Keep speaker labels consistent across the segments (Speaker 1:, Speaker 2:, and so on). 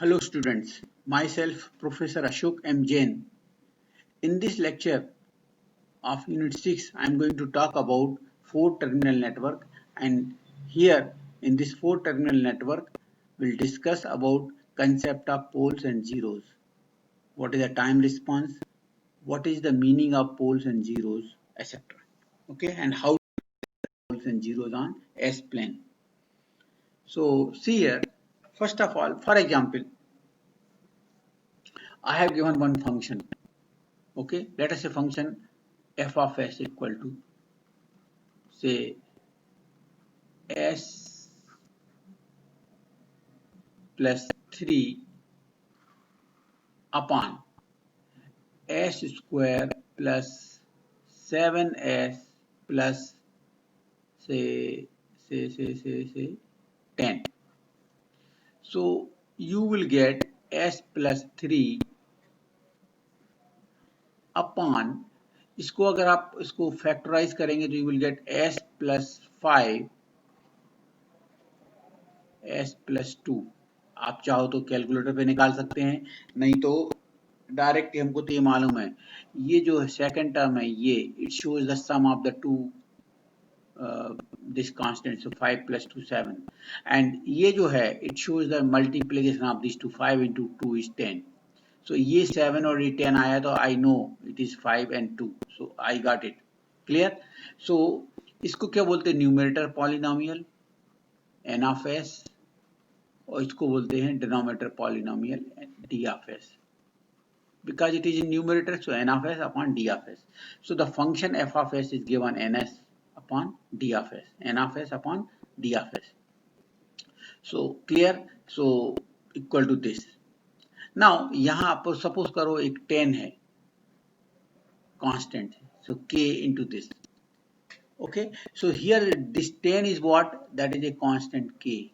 Speaker 1: Hello students, myself Professor Ashok M. Jain. In this lecture of Unit 6, I am going to talk about 4-terminal network, and here in this 4-terminal network, we'll discuss about concept of poles and zeros. What is the time response? What is the meaning of poles and zeros, etc. Okay, and how poles and zeros on S-plane. So see here, first of all, for example, I have given one function. Okay, let us say function f of s equal to say s plus 3 upon s square plus 7s plus say 10. So you will get s plus 3 upon, इसको अगर आप इसको factorise करेंगे तो you will gate s plus 5 s plus 2. आप चाहो तो calculator पे निकाल सकते हैं, नहीं तो डायरेक्ट हमको तो ये मालूम है, ये जो सेकंड टर्म है ये it shows the sum of the two this constant, so 5 plus 2 7, and ये जो है it shows the multiplication of this two, 5 into 2 is 10. So ये 7 और ये 10 आया तो I know it is 5 and 2, so I got it. Clear? So इसको क्या बोलते हैं? Numerator polynomial n of s, और इसको बोलते हैं denominator polynomial d of s. Because it is in numerator, so n of s upon d of s. So the function f of s is given ns upon d of s, n of s upon d of s. So clear? So equal to this. Now यहाँ आप suppose करो एक 10 है, constant, so k into this. Okay, so here this 10 is what? That is a constant k.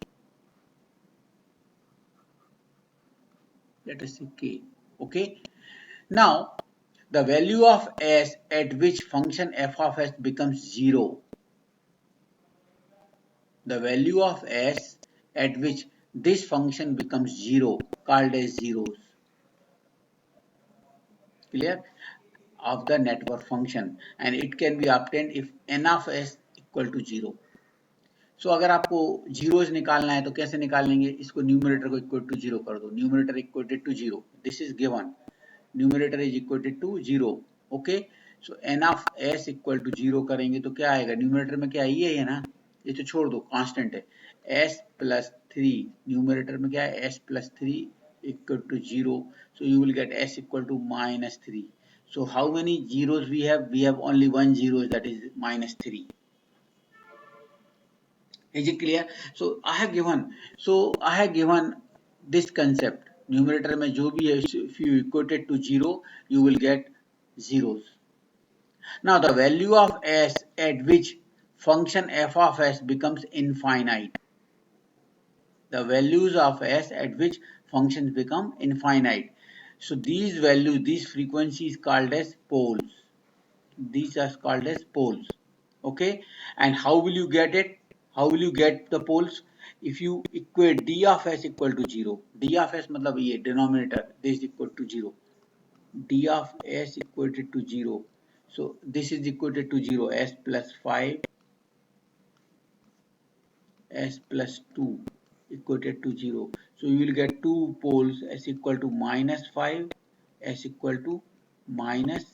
Speaker 1: Let us say k. Okay, now the value of s at which function f of s becomes 0. The value of s at which this function becomes 0 called as zeros. Clear? Of the network function, and it can be obtained if n of s equal to 0. So अगर आपको zeros निकालना है तो कैसे निकालेंगे? इसको numerator को equal to 0 कर दो. Numerator equal to 0. This is given. Numerator is equal to 0. Okay, so n of s equal to 0 करेंगे तो क्या आएगा? न्यूमरेटर में क्या ये है ना, ये तो छोड़ दो, कांस्टेंट है. s प्लस 3, न्यूमरेटर में क्या है? s plus 3 equal to 0. So you will get s equal to minus 3. So how many zeros we have? We have only one zero, that is minus 3. Is it clear? So I have given this concept. Numerator में जो भी है, if you equate it to 0, you will get zeros. Now the value of s at which function f of s becomes infinite. The values of s at which functions become infinite. So these values, these frequencies called as poles. These are called as poles. Okay, and how will you get it? How will you get the poles? If you equate d of s equal to 0, d of s मतलब ये denominator, this is equal to 0, d of s equated to 0, so this is equated to 0, s plus 5, s plus 2 equated to 0, so you will get two poles, s equal to minus 5, s equal to minus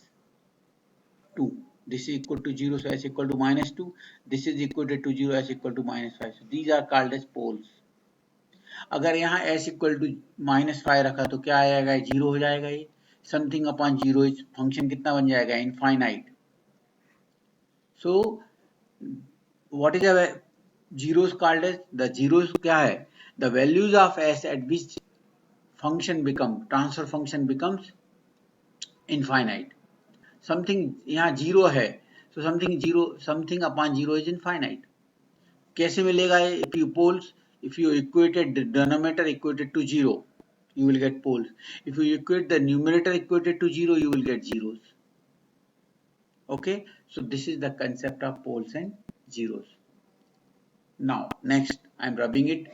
Speaker 1: 2. This is equal to 0, so s equal to minus 2. This is equal to 0, s equal to minus 5. So these are called as poles. अगर यहाँ s equal to minus 5 रखा तो क्या आएगा? 0 हो जाएगा. ये something upon 0 इस फंक्शन कितना बन जाएगा? Infinite. So what is the zeros called as? The zeros क्या है? The values of s at which function become, transfer function becomes infinite. Something यहाँ 0 है, so something upon 0 is infinite. कैसे मिलेगा? If you poles, if you equated the denominator equated to 0, you will get poles. If you equate the numerator equated to 0, you will get zeros. Okay, so this is the concept of poles and zeros. Now next I am rubbing it.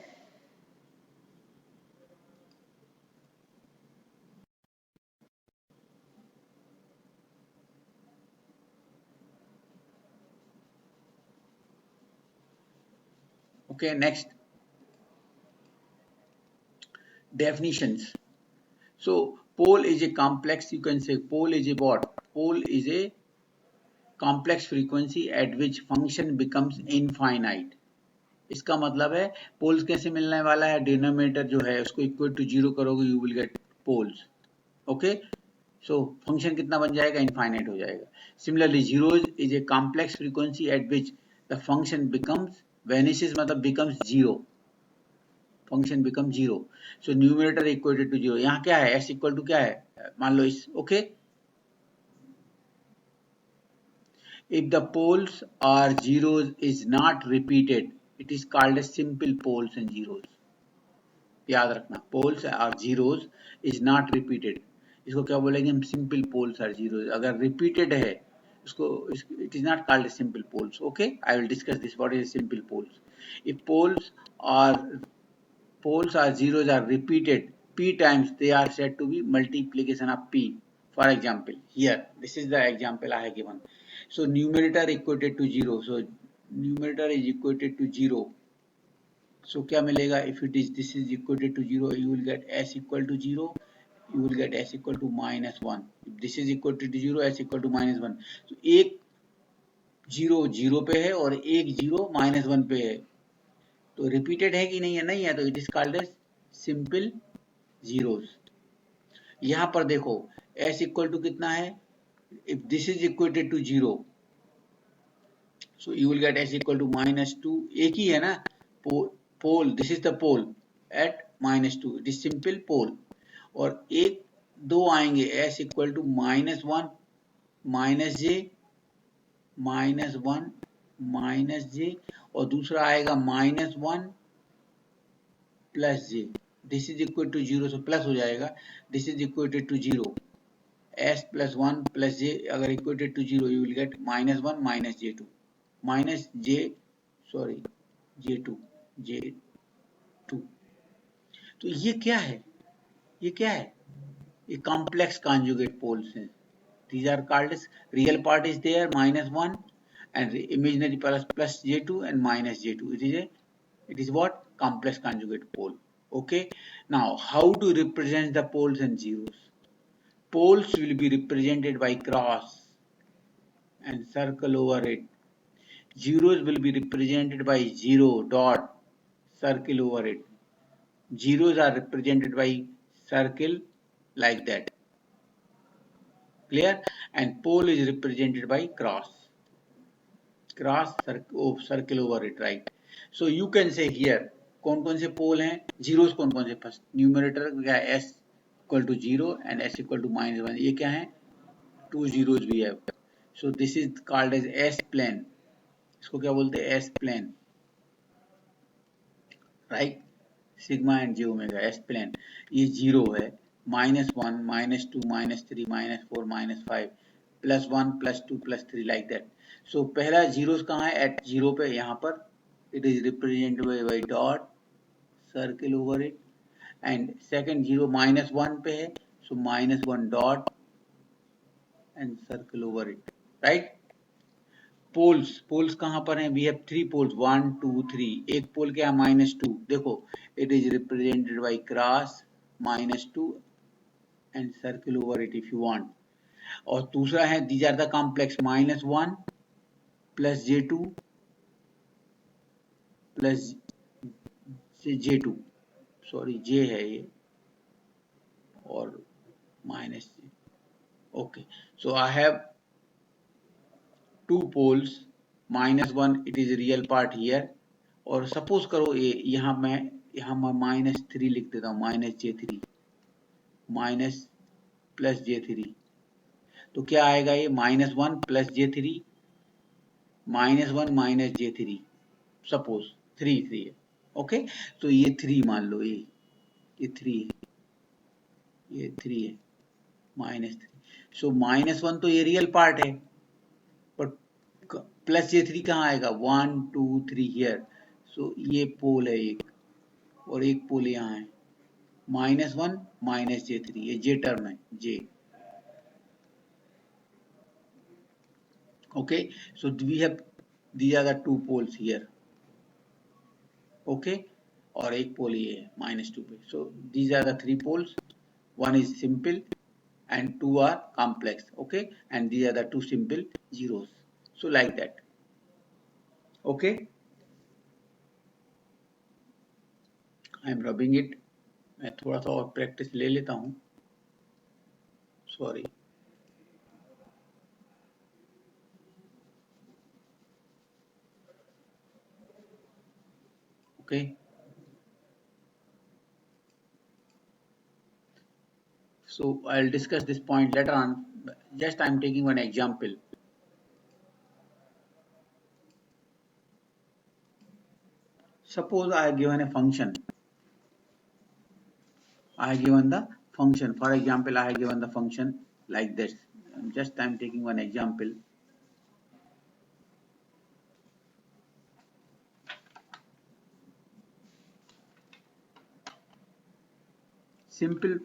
Speaker 1: Okay, next, definitions. So pole is a complex, you can say pole is a what? Pole is a complex frequency at which function becomes infinite. इसका मतलब है poles कैसे मिलने वाला है, denominator जो है उसको इक्वल टू जीरो करोगे, you will get poles. Okay, so function कितना बन जाएगा, इनफाइनाइट हो जाएगा. Similarly zeros is a complex frequency at which the function becomes vanishes, मतलब becomes zero, function become zero. So numerator equal to zero. यहाँ क्या है, एस इक्वल टू क्या है, मान लो इस. Okay, if the poles or zeros is not repeated, it is called as simple poles and zeros. याद रखना, पोल्स और जीरोस इज नॉट रिपीटेड, इसको क्या बोलेंगे हम, सिंपल पोल्स और जीरोस. अगर रिपीटेड है उसको, it is not called simple poles. Okay, I will discuss this what is simple poles. If poles or zeros are repeated p times, they are said to be multiplication of p. For example, here this is the example I have given. So numerator equated to 0, so numerator is equated to 0. So क्या मिलेगा, if it is this is equal to 0, you will get s equal to 0, you will get s equal to -1. if this is equal to 0, s equal to -1. so एक 0 0 पे है और एक 0 -1 पे है, तो रिपीटेड है कि नहीं है, नहीं है, तो it is called as simple zeros. यहां पर देखो s इक्वल टू कितना है, if this is equated to 0, so you will get s equal to -2. एक ही है ना, pole, this is the pole at -2, it is simple pole. और एक दो आएंगे, s equal to -1 -j -1 -j, और दूसरा आएगा -1 plus j. This is equal to 0, so plus हो जाएगा, this is equated to 0, s plus 1 plus j, अगर equated to 0, you will get -1 -j2 -j, sorry j2 j2. तो ये क्या है, ये क्या है, ये कॉम्प्लेक्स कॉन्जुगेट पोल्स हैं. these are called as, real part is there -1 and imaginary plus j2 and -j2. it is what, complex conjugate pole. Okay, now how to represent the poles and zeros. Poles will be represented by cross and circle over it. Zeros will be represented by zero dot, circle over it. Zeros are represented by circle like that. Clear? And pole is represented by cross. Cross, circle over it, right? So you can say here, कौन कौन से पोल हैं, zeros कौन कौन से, first numerator क्या है, s equal to 0 and s equal to -1, ये क्या है, 2 zeros भी है. So this is called as s plane, इसको क्या बोलते हैं, s plane, right. Sigma and J omega, S plane. ये 0 है, -1 -2 -3 -4 -5 +1 +2 +3 लाइक दैट. सो पहला जीरोस कहाँ है, एट 0 पे, यहाँ पर it is represented by dot, circle over it. And second 0 -1 पे है, so -1 dot and circle over it, right. Poles कहां पर हैं, वी हैव 3 पोल्स, 1 2 3. एक पोल क्या है, -2, देखो it is represented by cross -2 and circle over it if you want. और दूसरा है, these are the complex, -1 plus j2 plus j2, sorry j है ये, और minus j. Okay, so I have 2 poles, -1 it is real part here. और सपोज करो ये यहाँ मैं -3 लिख देता हूँ, -j3 माइनस प्लस j3, तो क्या आएगा ये, -1 प्लस j3 -1 j3, सपोज 3 है. ओके, तो ये 3 मान लो, ये 3 है, ये 3 है, -3. सो -1 तो ये रियल पार्ट है, बट प्लस j3 कहाँ आएगा, 1 2 3 हियर. सो ये पोल है एक, और एक पोल यहाँ है, -1 j3, ये j टर्म है, j. Okay, so we have, these are the 2 poles here. Okay, और एक पोल ये है -2 पे. So these are the 3 poles. One is simple and 2 are complex. Okay, and these are the 2 simple zeros. So like that. Okay, I am rubbing it. मैं थोड़ा सा और practice ले लेता हूँ. Sorry. Okay, so I'll discuss this point later on. Just I'm taking one example. Suppose I have given a function. I have given the function. For example, I have given the function like this. Just I'm taking one example. Simple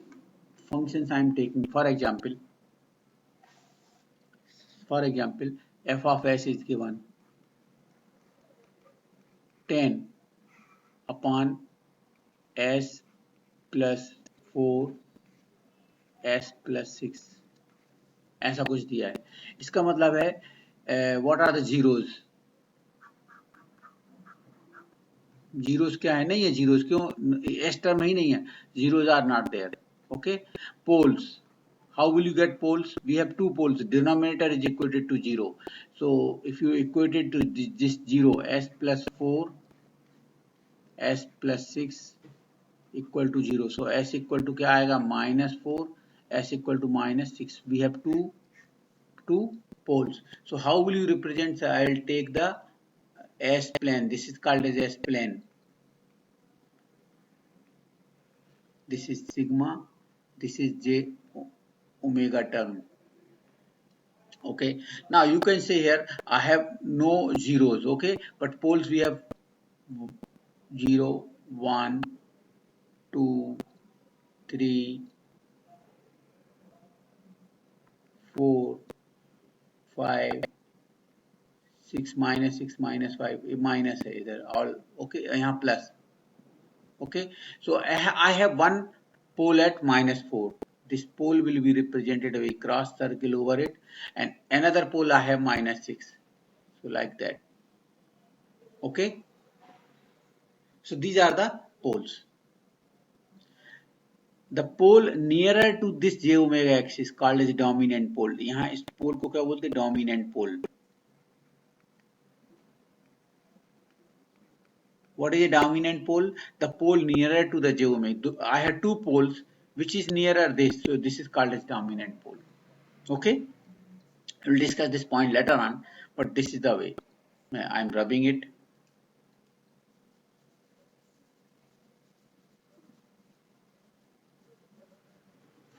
Speaker 1: functions I am taking. For example, f of s is given 10 upon s plus 4 s plus 6 ऐसा कुछ दिया है. इसका मतलब है what are the zeros. Zeros क्या है? नहीं है जीरोज. क्यों? एस टर्म ही नहीं है. Zeros are not there. Okay. Poles. How will you get poles? We have 2 poles. Denominator is equated to 0. So if you equate it to this 0, s plus 4, s plus 6 equal to 0. So s equal to क्या आएगा? -4, s equal to -6. We have two poles. So how will you represent? I will take the s plane. This is called as s plane. This is sigma. This is j omega term. Okay, now you can say here I have no zeros. Okay, but poles we have 0, 1, 2, 3, 4, 5, 6 minus 5 minus है इधर all. Okay, यहाँ plus. Okay, so I have one pole at -4. This pole will be represented with a cross circle over it, and another pole I have -6. So like that. Okay, so these are the poles. The pole nearer to this j omega x is called as dominant pole. यहाँ इस pole को क्या बोलते हैं? Dominant pole. What is a dominant pole? The pole nearer to the j omega. I have 2 poles which is nearer this, so this is called as dominant pole. Okay, we'll discuss this point later on, but this is the way. I'm rubbing it.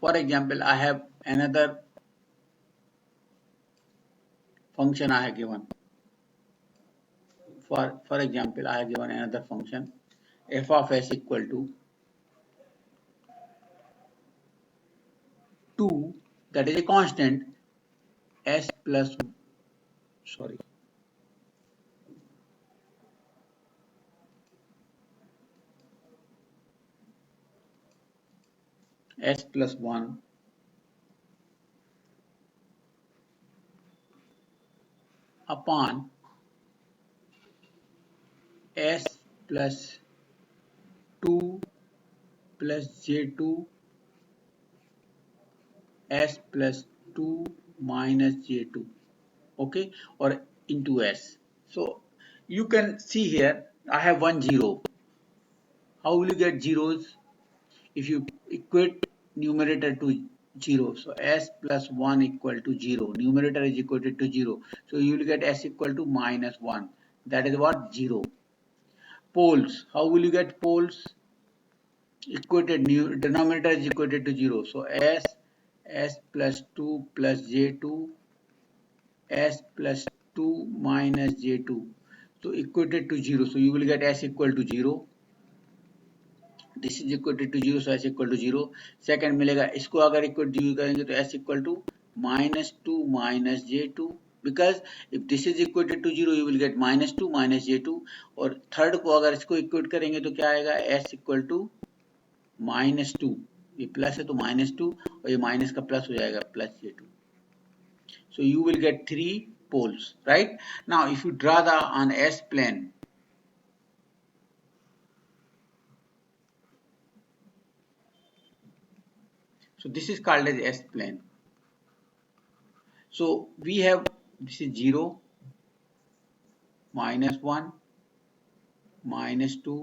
Speaker 1: For example, I have another function I have given. For example, I have given another function f of s equal to 2, that is a constant, s plus, sorry, s plus 1 upon s plus 2 plus j2 s plus 2 minus j2. Okay, or into s. So you can see here I have 1 0. How will you get zeros? If you equate numerator to 0, so s plus 1 equal to 0, numerator is equated to 0, so you will get s equal to -1. That is what? 0. Poles. How will you get poles? Equated, denominator is equated to 0, so s plus 2 plus j2 s plus 2 minus j2, so equated to 0, so you will get s equal to 0. This is equated to 0, so s equal to 0. Second मिलेगा, इसको अगर equal to 0 करेंगे तो s equal to -2 minus j2 because if this is equated to 0 you will get -2 minus j2 और third को अगर इसको equate करेंगे तो क्या आएगा s इक्वल टू -2 ये प्लस है तो -2 और ये माइनस का प्लस हो जाएगा plus j2 so you will get 3 poles right now if you draw the on s plane so this is called as s plane so we have this is 0 -1 -2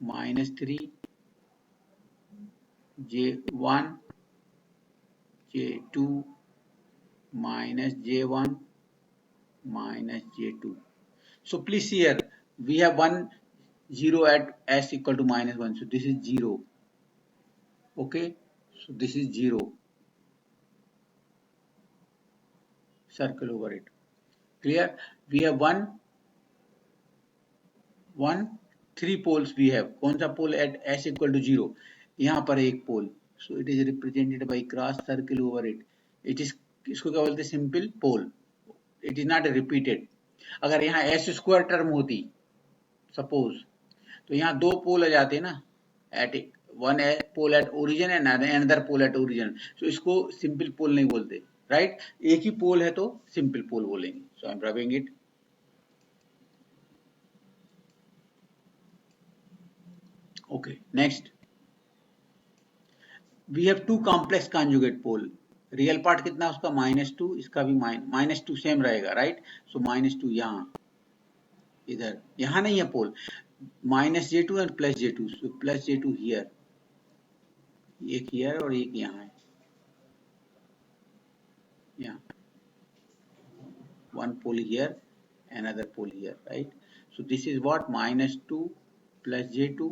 Speaker 1: -3 j1 j2 minus j1 minus j2 so please see here we have 0 at s equal to -1 so this is 0 okay so this is 0 circle over it clear we have 3 poles we have कौन सा pole at s equal to 0 यहाँ पर एक pole so it is represented by cross circle over it it is इसको क्या बोलते हैं simple pole it is not repeated अगर यहाँ एस स्क्वायर टर्म होती सपोज तो यहाँ दो पोल आ जाते ना at one pole at origin and another pole at origin so इसको सिंपल पोल नहीं बोलते राइट एक ही पोल है तो सिंपल पोल बोलेंगे so I am rubbing it okay next we have two complex conjugate pole real part कितना उसका -2 इसका भी -2 सेम रहेगा राइट सो -2 यहाँ इधर यहाँ नहीं है पोल -j2 and +j2 so +j2 here एक हियर और एक यहाँ है यहाँ one pole here another pole here right so this is what -2 plus j2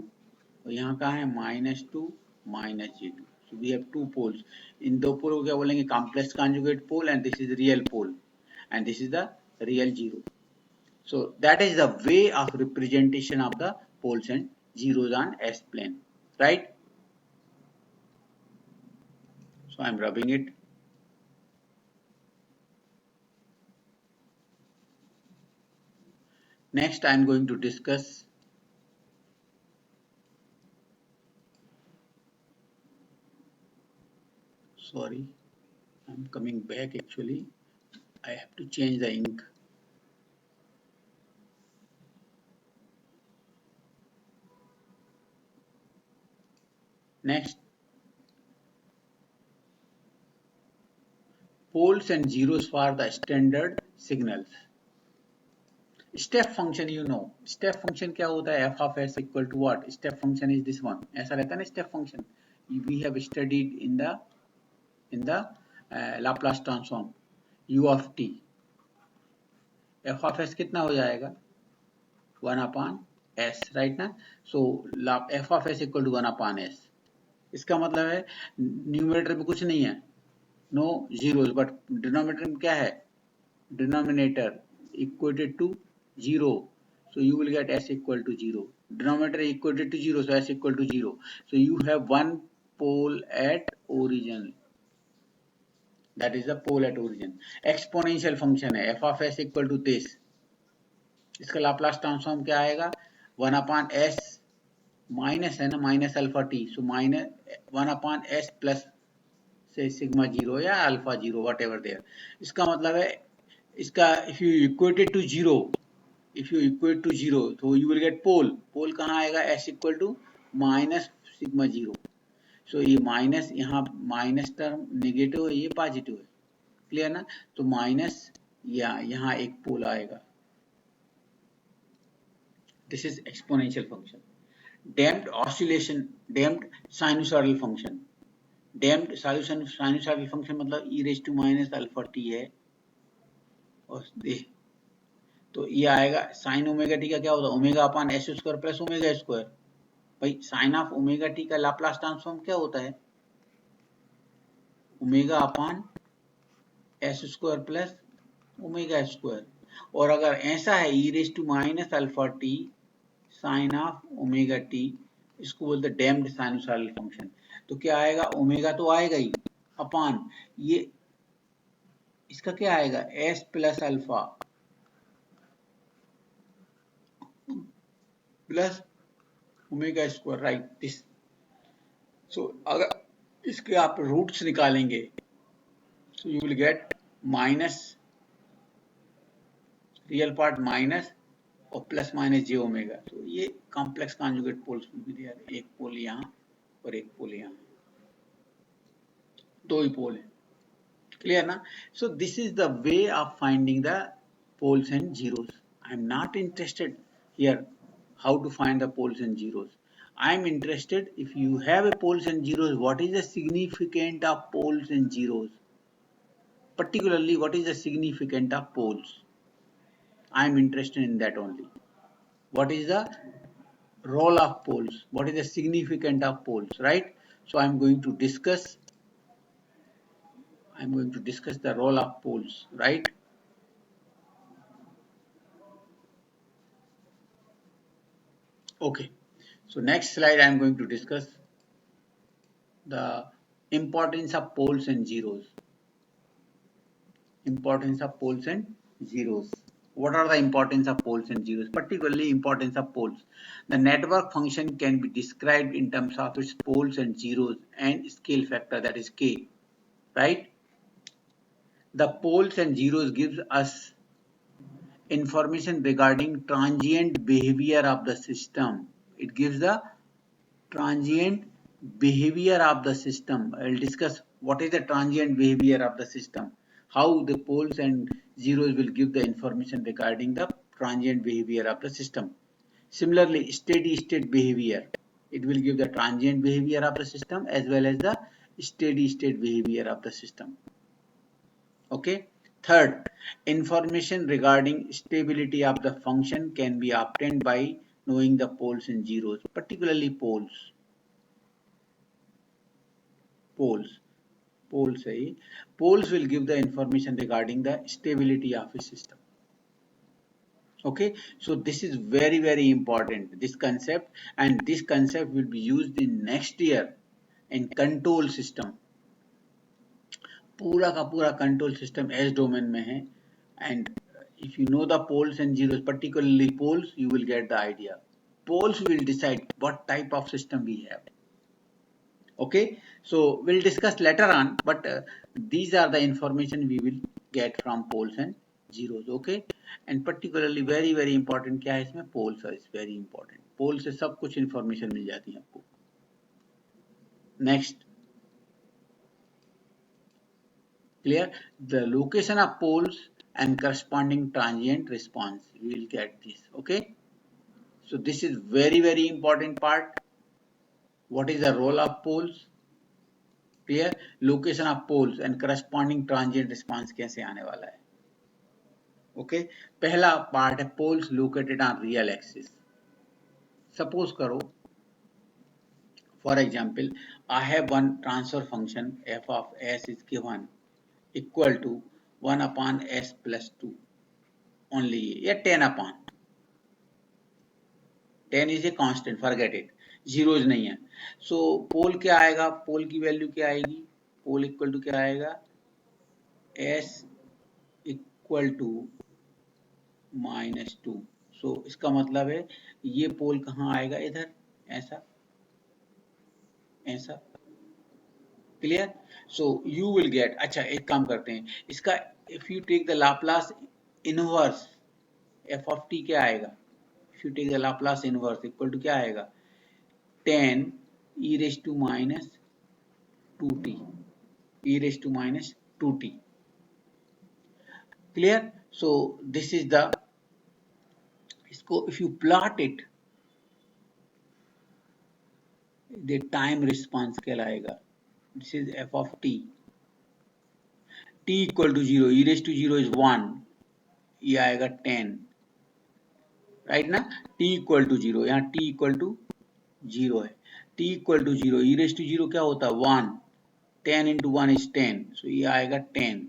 Speaker 1: और यहाँ कहाँ है -2 minus j2 so we have two poles इन दो पोल को क्या बोलेंगे complex conjugate pole and this is real pole and this is the real zero so that is the way of representation of the poles and zeros on S plane right so I am rubbing it next I am going to discuss sorry I'm coming back actually I have to change the ink next poles and zeros for the standard signals step function you know step function क्या होता है f of s equal to what step function is this one ऐसा रहता है ना step function we have studied in the Laplace transform u of t f of s कितना हो जाएगा 1 upon s right ना so f of s equal to 1 upon s इसका मतलब है न्यूमरेटर में कुछ नहीं है नो जीरोस बट डिनोमिनेटर में क्या है denominator equated to 0 so you will get s equal to 0 denominator equated to 0 so s equal to 0 so you have one pole at origin that is the pole at origin exponential function है f of s equal to this इसका Laplace transform क्या आएगा 1 upon s minus है ना minus alpha T so minus 1 upon s plus से sigma 0 या alpha 0 what ever there इसका मतलब है इसका if you equate it to 0 if you equate to 0 तो you will get pole कहाँ आएगा s equal to minus sigma 0 so ये माइनस यहाँ माइनस टर्म नेगेटिव है ये पॉजिटिव है क्लियर ना तो माइनस या यहाँ एक पोल आएगा this is exponential function damped oscillation damped sinusoidal function damped sinusoidal function मतलब e raised to minus alpha t है और तो ये आएगा साइन ओमेगा टी का क्या होता है omega upon S square plus omega square भाई साइन ऑफ ओमेगा टी का लाप्लास ट्रांसफॉर्म क्या होता है omega upon S square plus omega square और अगर ऐसा है E raise to minus alpha T sine of omega T इसको बोलते हैं डैम्प्ड साइनसॉइडल फंक्शन तो क्या आएगा ओमेगा तो आएगा ही अपॉन ये इसका क्या आएगा S plus alpha plus omega square, right this. So अगर इसके आप रूट्स निकालेंगे so you will get minus real part minus और प्लस माइनस जे ओमेगा। तो ये कॉम्प्लेक्स कॉन्जुगेट पोल्स भी दिया है, एक पोल यहाँ और एक पोल यहाँ, दो ही पोल है, क्लियर ना। सो this is the way of finding the poles and zeros. I am not interested here how to find the poles and zeros. I am interested if you have a poles and zeros, what is the significance of poles and zeros? Particularly, what is the significance of poles? I am interested in that only. What is the role of poles? What is the significance of poles, right? So I am going to discuss the role of poles, right? Okay, so next slide I am going to discuss the importance of poles and zeros. Importance of poles and zeros. What are the importance of poles and zeros? Particularly importance of poles. The network function can be described in terms of its poles and zeros and scale factor, that is k, right? The poles and zeros gives us information regarding transient behavior of the system. It gives the transient behavior of the system. I will discuss what is the transient behavior of the system, how the poles and zeros will give the information regarding the transient behavior of the system. Similarly, steady state behavior, it will give the transient behavior of the system as well as the steady state behavior of the system. Okay. Third, information regarding stability of the function can be obtained by knowing the poles and zeros, particularly poles will give the information regarding the stability of a system. Okay, so this is very important, this concept, and this concept will be used in next year in control system. पूरा का पूरा control system S domain में है, and if you know the poles and zeros, particularly poles, you will get the idea. Poles will decide what type of system we have. Okay, so we'll discuss later on, but these are the information we will get from poles and zeros. Okay, and particularly very important क्या है इसमें, poles is very important. poles से सब कुछ information मिल जाती है आपको. Next, clear, the location of poles and corresponding transient response, we will get this. Okay, so this is very important part. What is the role of poles? Clear, location of poles and corresponding transient response कैसे आने वाला है. Okay, पहला part है poles located on real axis. Suppose करो, for example, I have one transfer function f of s is given equal to 1 upon s plus 2 only, या 10 upon 10 is a constant, forget it, zeros नहीं है. So पोल क्या आएगा, पोल की value क्या आएगी, पोल equal to क्या आएगा, s इक्वल टू -2. सो इसका मतलब है ये पोल कहाँ आएगा, इधर, ऐसा ऐसा. Clear, so you will get, अच्छा एक काम करते हैं इसका, if you take the Laplace inverse F of T क्या आएगा, if you take the Laplace inverse equal to क्या आएगा, 10 e raised to minus 2t, e raised to minus 2t. Clear, so this is the, इसको if you plot it, the time response कहलाएगा. This is f of t, t equal to 0, e raised to 0 is 1, ये आएगा 10, right ना, t equal to 0, यहाँ t equal to 0 है, t equal to 0, e raised to 0 क्या होता है 1, 10 into 1 is 10, so ये आएगा 10.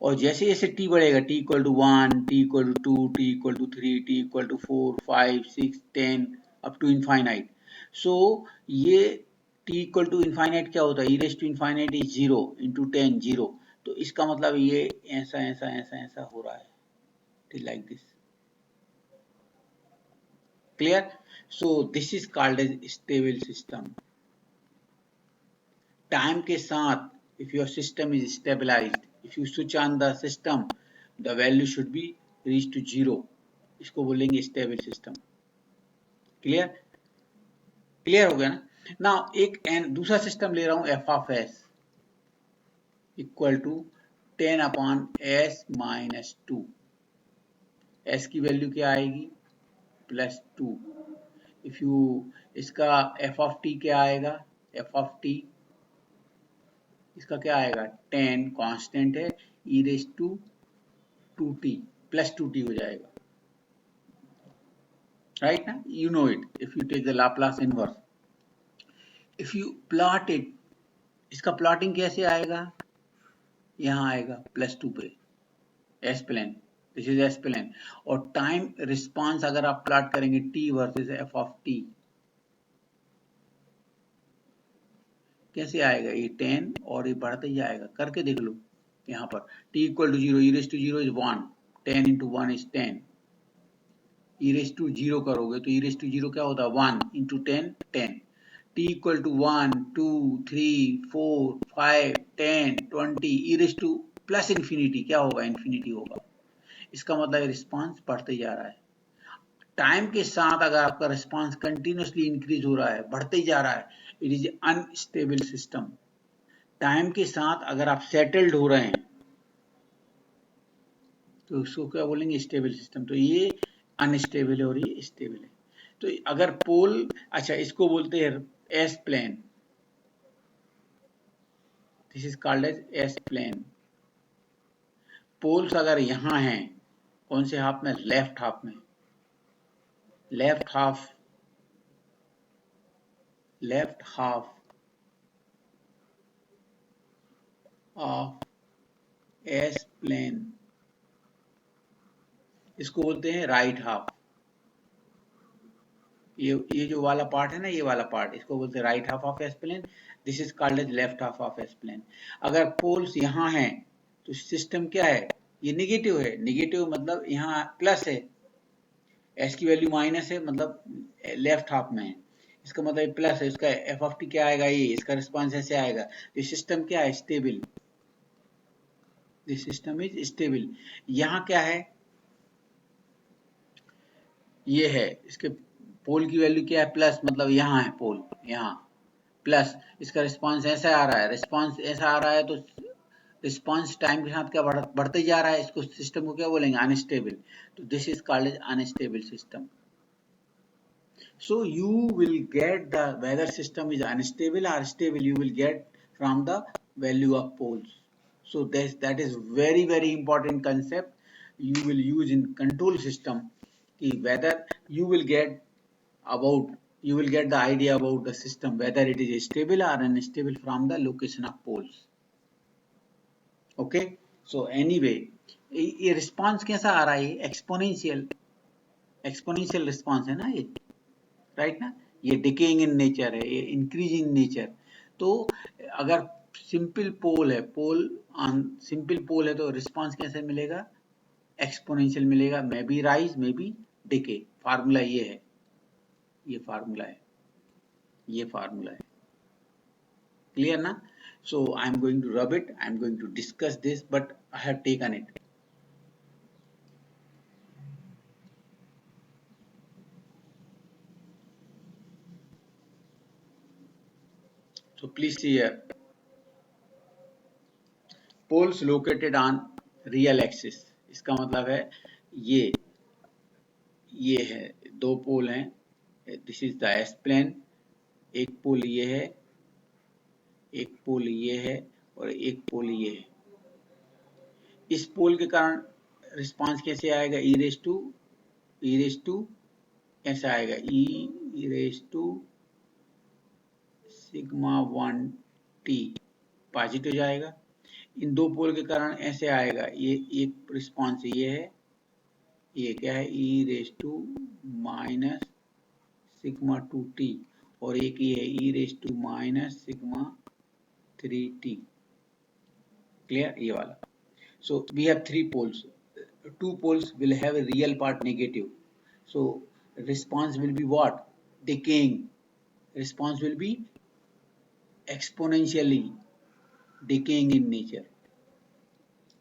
Speaker 1: और जैसे जैसे t बढ़ेगा, t equal to 1, t equal to 2, t equal to 3, t equal to 4, 5, 6, 10 up to infinite. So ये t equal to infinite क्या होता है, e raised to infinite is 0 into 10 0, तो इसका मतलब ये ऐसा ऐसा ऐसा ऐसा हो रहा है, like this. Clear? So this is called as stable system. Time के साथ if your system is stabilized, if you switch on the system, the value should be reached to 0. इसको बोलेंगे स्टेबल सिस्टम। क्लियर? क्लियर हो गया ना? Now एक दूसरा system ले रहा हूं F of S equal to 10 upon S minus 2। S की वैल्यू क्या आएगी? +2। इफ यू इसका एफ ऑफ टी क्या आएगा? एफ ऑफ टी इसका क्या आएगा? 10 कांस्टेंट है, e raise to 2t +2t हो जाएगा, राइट ना? You know it if you take the Laplace inverse. If you plot it, इसका प्लॉटिंग कैसे आएगा? यहाँ आएगा +2 पे, S plane, this is S plane. और टाइम रिस्पांस अगर आप प्लॉट करेंगे t versus F of T, कैसे आएगा? ये 10 और ये बढ़ते ही जाएगा, करके देख लो। यहाँ पर t equal to 0, e raise to 0 is 1, 10 into 1 is 10, e raise to 0 करोगे तो e रेज टू 0 क्या होता है? 1 into 10 10। t equal to 1 2 3 4 5 10 20, e raise to plus infinity क्या होगा? इन्फिनिटी होगा। इसका मतलब रिस्पांस बढ़ते जा रहा है। टाइम के साथ अगर आपका रिस्पांस कंटिन्यूसली इंक्रीज हो रहा है, बढ़ते ही जा रहा है, it is unstable system. Time के साथ अगर आप सेटल्ड हो रहे हैं तो इसको क्या बोलेंगे? Stable system. तो ये अनस्टेबल है और ये स्टेबल है। तो अगर पोल, अच्छा इसको बोलते हैं S plane, this is called as S plane. Poles अगर यहां हैं, कौन से हाफ में? लेफ्ट हाफ में। Left half of S plane, इसको बोलते हैं राइट हाफ। ये जो वाला पार्ट है ना, ये वाला पार्ट, इसको बोलते हैं right half of S plane, this is called as left half of S plane. अगर पोल्स यहाँ हैं तो सिस्टम क्या है? ये निगेटिव है। निगेटिव मतलब यहाँ प्लस है, एस की वैल्यू माइनस है, मतलब लेफ्ट हाफ में है, इसका मतलब प्लस है। इसका एफ ऑफ टी क्या आएगा? ये इसका रिस्पॉन्स ऐसे आएगा। तो सिस्टम क्या है? Stable. This system is stable. यहाँ क्या है? ये है, इसके पोल की वैल्यू क्या है? प्लस, मतलब यहाँ है पोल, यहाँ प्लस, इसका रिस्पांस ऐसा आ रहा है। रिस्पांस ऐसा आ रहा है तो रिस्पांस टाइम के साथ क्या बढ़ते जा रहा है। इसको सिस्टम को क्या बोलेंगे? अनस्टेबल। तो this is called as unstable system. So you will get the whether system is unstable or stable, you will get from the value of poles. So that is very important concept you will use in control system, whether you will get you will get the idea about the system whether it is stable or unstable from the location of poles. Okay, so anyway, ये response कैसा आ रहा है? Exponential response है ना ये, right ना? ये decaying in nature है, ये इंक्रीज इन नेचर। तो अगर सिंपल पोल है, सिंपल पोल है तो रिस्पांस कैसे मिलेगा? एक्सपोनेंशियल मिलेगा, मे be rise may be decay. Formula ये है, ये फार्मूला है, ये फार्मूला है। क्लियर ना? So I am going to rub it, I am going to discuss this, but I have taken it. So please see here, poles located on real axis, इसका मतलब है ये है, दो पोल हैं, this is the S plane, एक pole ये है, एक पोल ये है और एक पोल ये है। इस पोल के कारण रिस्पांस कैसे आएगा? ई रेज टू ऐसा आएगा, E raise to sigma 1 T positive जाएगा। इन दो पोल के कारण ऐसे आएगा, ये एक रिस्पांस ये है, ये क्या है? E raise to minus sigma 2t, और एक ये है E raise to minus sigma 3t। Clear, ये वाला. So we have three poles. Two poles will have a real part negative. So response will be what? Decaying. Response will be exponentially decaying in nature.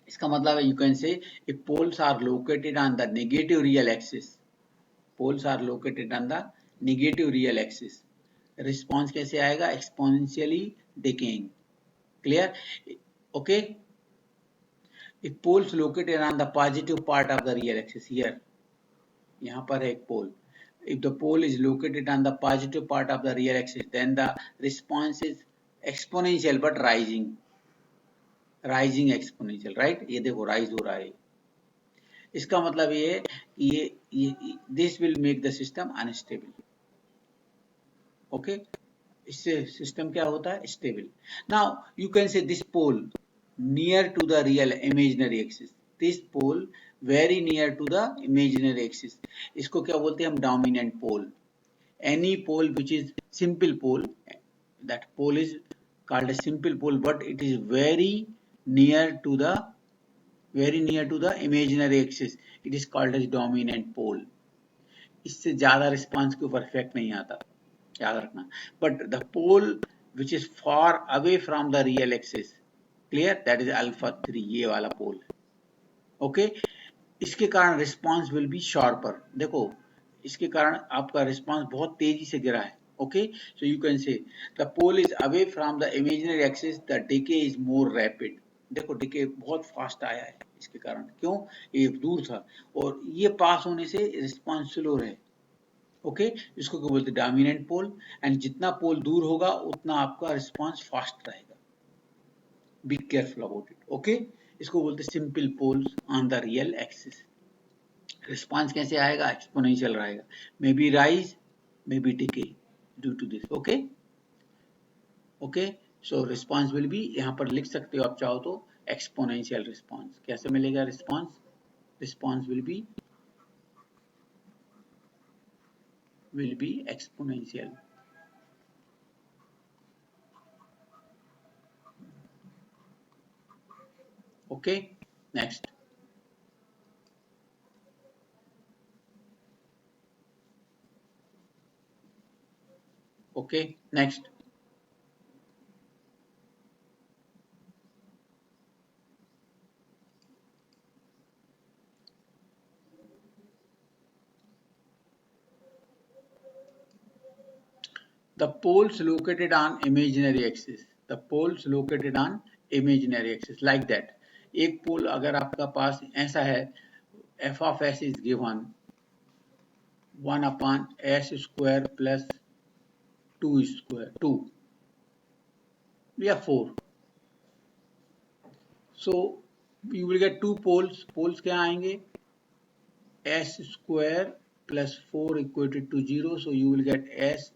Speaker 1: इसका मतलब है, you can say if poles are located on the negative real axis, poles are located on the negative real axis, response कैसे आएगा? Exponentially decaying. Clear? Okay. If poles located on the positive part of the real axis, here यहाँ पर है एक pole. If the pole is located on the positive part of the real axis, then the response is exponential but rising exponential, right? ये देखो rise हो रहा है. इसका मतलब ये है कि ये this will make the system unstable. Okay? इससे system क्या होता है? Stable. Now you can say this pole near to the real imaginary axis. This pole very near to the imaginary axis. इसको क्या बोलते हैं हम? Dominant pole. Any pole which is simple pole, that pole is called a simple pole, but it is very near to the imaginary axis, it is called as dominant pole. इससे ज्यादा response के ऊपर effect नहीं आता, याद रखना. But the pole which is far away from the real axis, clear, that is alpha 3, ये वाला पोल. ओके, इसके कारण रिस्पांस विल बी शार्पर. देखो इसके कारण आपका रिस्पांस बहुत तेजी से गिरा है. Okay, so you can say the pole is away from the imaginary axis, the decay is more rapid. देखो डिके बहुत फास्ट आया है इसके कारण. क्यों? ये दूर था और ये पास होने से रिस्पांस स्लो रहे. ओके, इसको क्या बोलते हैं? Dominant pole. एंड जितना पोल दूर होगा उतना आपका रिस्पांस फास्ट रहेगा. Be careful about it. Okay, इसको बोलते हैं simple poles on the real axis. Response कैसे आएगा? एक्सपोनेंशियल रहेगा. May be rise, may be decay due to this. Okay okay, so response will be, यहाँ पर लिख सकते हो आप चाहो तो, एक्सपोनेंशियल रिस्पांस. कैसे मिलेगा response? Response will B exponential. Okay, next. Okay, next. The poles located on imaginary axis. The poles located on imaginary axis like that. एक पोल अगर आपका पास ऐसा है, f of s is given 1 upon s square plus 2 square 2 या 4. So you will get two poles. Poles क्या आएंगे? s square plus 4 equated to 0. So you will get s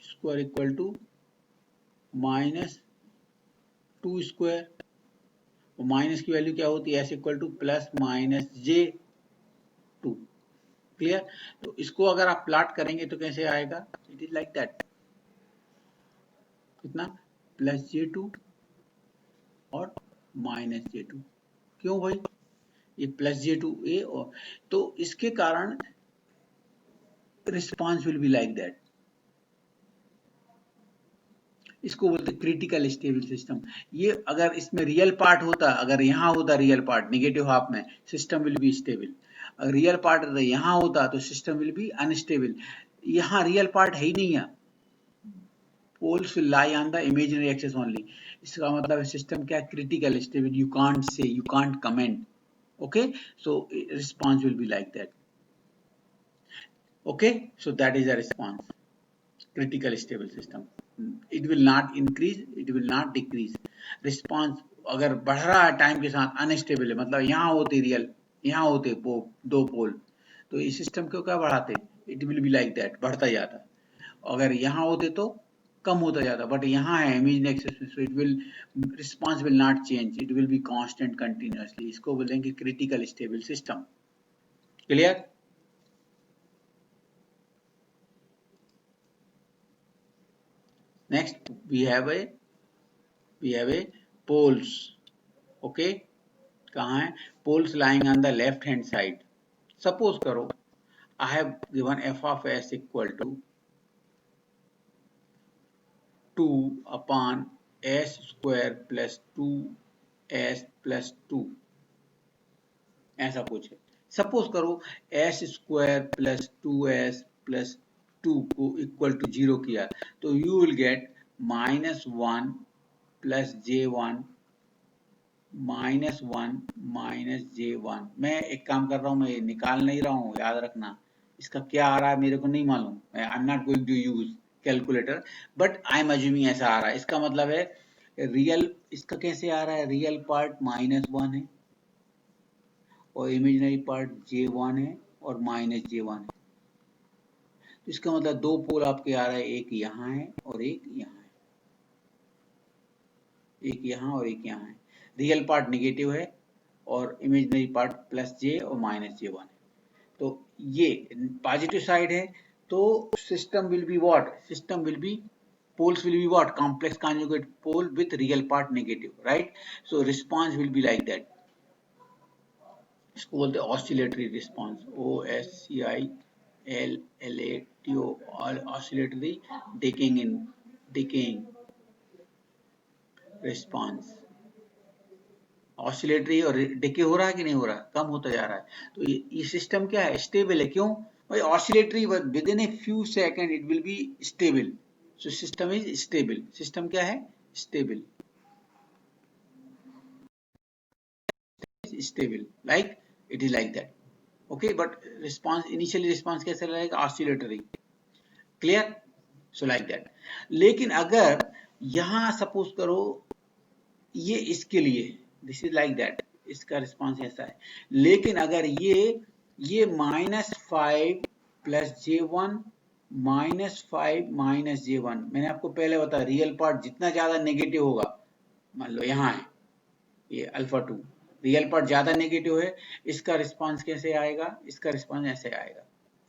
Speaker 1: square equal to minus 2 square. Minus की value क्या होती है? s equal two plus minus j2. Clear? तो इसको अगर आप प्लॉट करेंगे तो कैसे आएगा? It is like that. कितना? प्लस j2 और माइनस j2. क्यों भाई? ये प्लस j2 ए, और तो इसके कारण response will be like that. इसको बोलते क्रिटिकल स्टेबल सिस्टम. ये अगर इसमें रियल पार्ट होता, अगर यहाँ होता रियल पार्ट नेगेटिव हाफ में, सिस्टम विल बी स्टेबल. अगर रियल पार्ट यहाँ होता तो सिस्टम विल बी अनस्टेबल. यहाँ रियल पार्ट है ही नहीं है. Poles will lie on the imaginary axis only. इसका मतलब सिस्टम क्या? Critical stable. You can't say, you can't comment. Okay, so response will be like that. Okay, so that is a response. critical stable system. It will not increase, it will not decrease. Response अगर बढ़ रहा है time के साथ, unstable है, मतलब यहाँ होते रियल, यहाँ होते दो पोल, तो इस सिस्टम को क्या बढ़ाते? It will be like that, बढ़ता जाता. अगर यहाँ होते तो कम होता जाता, बट यहाँ है इमेजिन एक्सिस में, so it will, response will not change, it will be constant continuously. इसको बोलेंगे critical stable system. Clear? Next we have a poles. Okay, कहाँ है? Poles lying on the left hand side. Suppose करो I have given F of S equal to 2 upon S square plus 2s plus 2, ऐसा कुछ है. Suppose करो S square plus 2s plus 2 को equal to 0 किया तो you will gate -1 plus j1 -1 minus j1. मैं एक काम कर रहा हूँ, मैं निकाल नहीं रहा हूँ, याद रखना. इसका क्या आ रहा है मेरे को नहीं मालूम. I am not going to use calculator, but I am assuming ऐसा आ रहा है. इसका मतलब है रियल, इसका कैसे आ रहा है? रियल पार्ट -1 है और इमेजिनरी पार्ट j1 है और माइनस j1 है. तो इसका मतलब दो पोल आपके आ रहा है, एक यहाँ है और एक यहाँ है, एक यहाँ और एक यहाँ है. रियल पार्ट निगेटिव है और इमेजिनरी पार्ट प्लस j और माइनस j1 है. तो ये पॉजिटिव साइड है, तो system will be what? System will B, poles will be what? Complex conjugate pole with real part negative, right? So response will be like that. इसको बोलते हैं oscillatory response, OSCILLATO, oscillatory decaying response. Oscillatory और decay हो रहा है कि नहीं हो रहा? कम होता जा रहा है. तो ये सिस्टम क्या है? स्टेबल है. क्यों भाई? Oscillatory with in a few second it will be stable. So system is stable. System क्या है? Stable. Stable, like it is like that. Okay, but response, initially response कैसे रहेगा? oscillatory. Clear? So like that. लेकिन अगर यहाँ suppose करो ये इसके लिए, this is like that, इसका रिस्पॉन्स ऐसा है. लेकिन अगर ये -5 प्लस j1 -5 माइनस j1, मैंने आपको पहले बताया रियल पार्ट जितना ज्यादा नेगेटिव होगा, मान लो यहाँ है ये α2, रियल पार्ट ज्यादा नेगेटिव है, इसका रिस्पांस कैसे आएगा? इसका रिस्पांस ऐसे आएगा,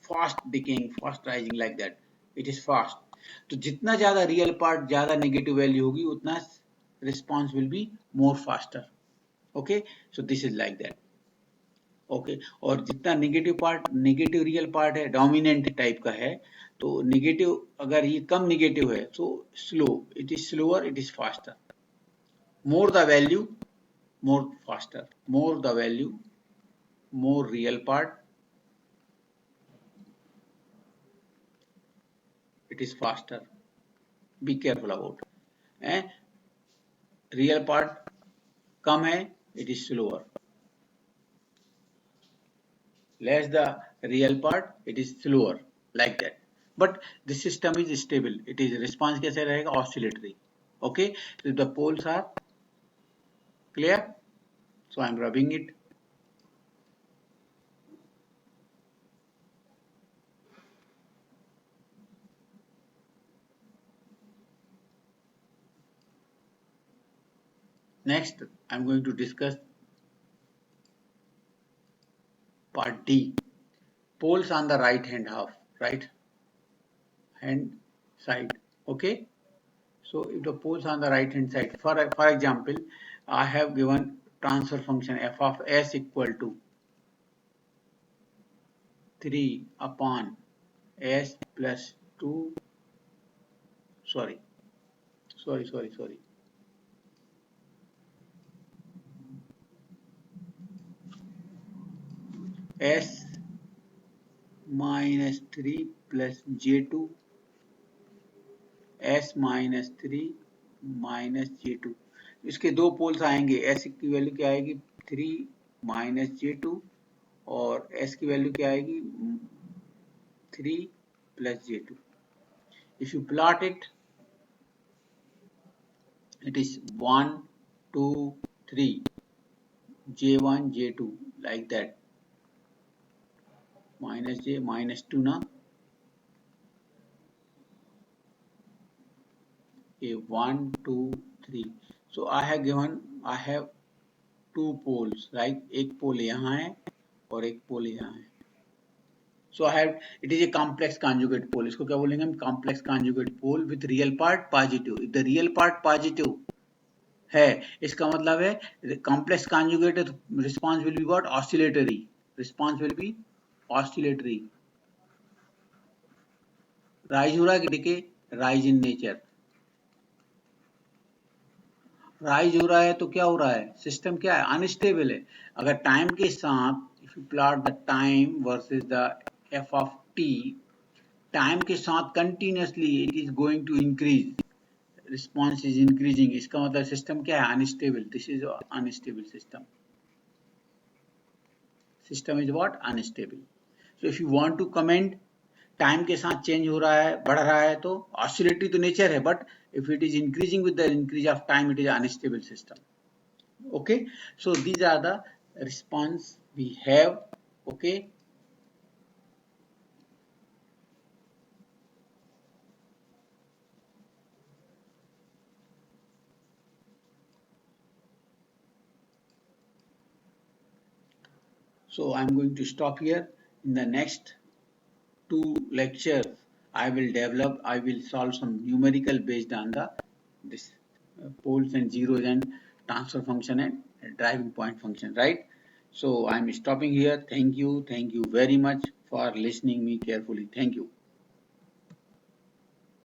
Speaker 1: fast decaying, fast rising, like that. It is fast. तो जितना ज्यादा रियल पार्ट ज्यादा नेगेटिव वैल्यू होगी उतना response will be more faster. Okay, so this is like that. Okay, और जितना negative part, negative real part है, डोमिनेंट टाइप का है, तो नेगेटिव अगर ये कम नेगेटिव है तो slow, it is slower, it is faster. More the value, more faster, more the value, more real part, it is faster. Be careful about. Real part कम है, it is slower. Less the real part, it is slower, like that. But the system is stable. It is response कैसे रहेगा? Oscillatory. Okay, so the poles are clear. So I am rubbing it. Next, I am going to discuss part D. Poles on the right hand half, right hand side. Okay, so if the poles on the right hand side, for example, I have given transfer function f of s equal to 3 upon s plus 2, sorry, s minus 3 plus j2, s minus 3 minus j2. इसके दो poles आएंगे, s की value क्या आएगी? 3 minus j2 और s की value क्या आएगी? 3 plus j2. If you plot it, it is 1 2 3 j1 j2, like that, minus j minus 2 na, a 1 2 3. So I have given, I have two poles, right? एक पोल यहाँ है और एक पोल यहाँ है. So I have, it is a complex conjugate pole. इसको क्या बोलेंगे हम? Complex conjugate pole with real part positive. If the real part positive है, इसका मतलब है complex conjugate response will be what, oscillatory, response will B oscillatory. Rise हो रहा है कि decay, rise in nature, rise हो रहा है तो क्या हो रहा है, सिस्टम क्या है, अनस्टेबल है। अगर टाइम के साथ if you plot the time versus the F of T, time के साथ continuously it is going to increase, response is increasing, इसका मतलब सिस्टम क्या है, unstable, this is unstable system, system is what, unstable. So if you want to comment time के साथ change हो रहा है, बढ़ रहा है, तो ऑसिलेटरी तो नेचर है, but if it is increasing with the increase of time, it is an unstable system. Okay, so these are the response we have. Okay, so I'm going to stop here. In the next two lectures, I will solve some numerical based on the this poles and zeros and transfer function and driving point function, right? So I'm stopping here. Thank you very much for listening me carefully. Thank you.